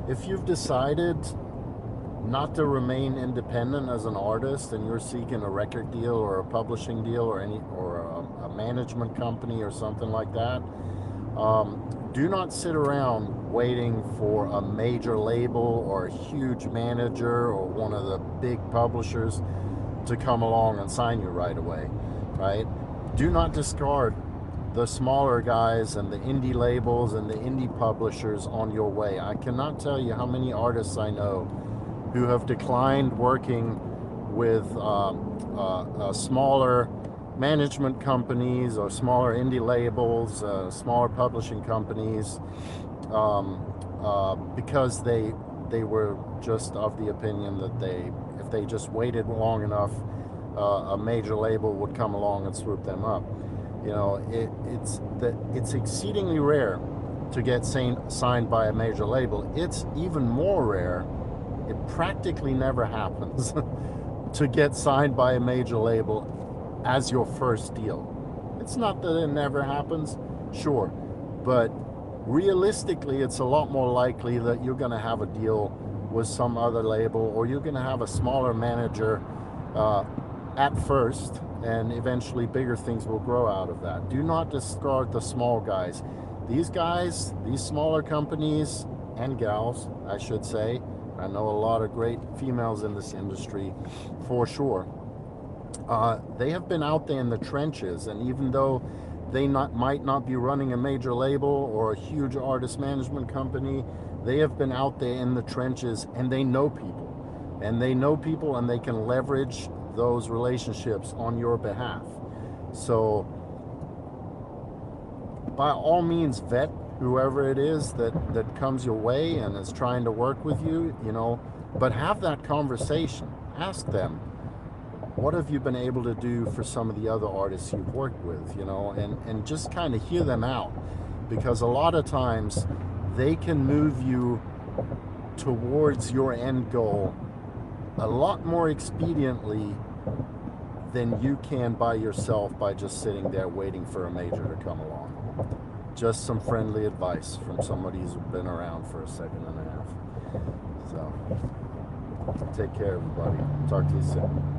If you've decided not to remain independent as an artist and you're seeking a record deal or a publishing deal or a management company or something like that, do not sit around waiting for a major label or a huge manager or one of the big publishers to come along and sign you right away, right? Do not discard the smaller guys and the indie labels and the indie publishers on your way. I cannot tell you how many artists I know who have declined working with smaller management companies or smaller indie labels, smaller publishing companies, because they were just of the opinion that if they just waited long enough, a major label would come along and swoop them up. You know, it's exceedingly rare to get signed by a major label. It's even more rare, it practically never happens, to get signed by a major label as your first deal. It's not that it never happens, sure, but realistically it's a lot more likely that you're going to have a deal with some other label, or you're going to have a smaller manager at first, and eventually bigger things will grow out of that. Do not discard the small guys. These guys, these smaller companies and gals, I should say, I know a lot of great females in this industry for sure. They have been out there in the trenches, and even though they might not be running a major label or a huge artist management company, they have been out there in the trenches, and they know people. And they can leverage those relationships on your behalf. So by all means, vet whoever it is that comes your way and is trying to work with you, you know, but have that conversation. Ask them, what have you been able to do for some of the other artists you've worked with, you know, and just kind of hear them out, because a lot of times they can move you towards your end goal a lot more expediently than you can by yourself, by just sitting there waiting for a major to come along. Just some friendly advice from somebody who's been around for a second and a half. So, take care, everybody. Talk to you soon.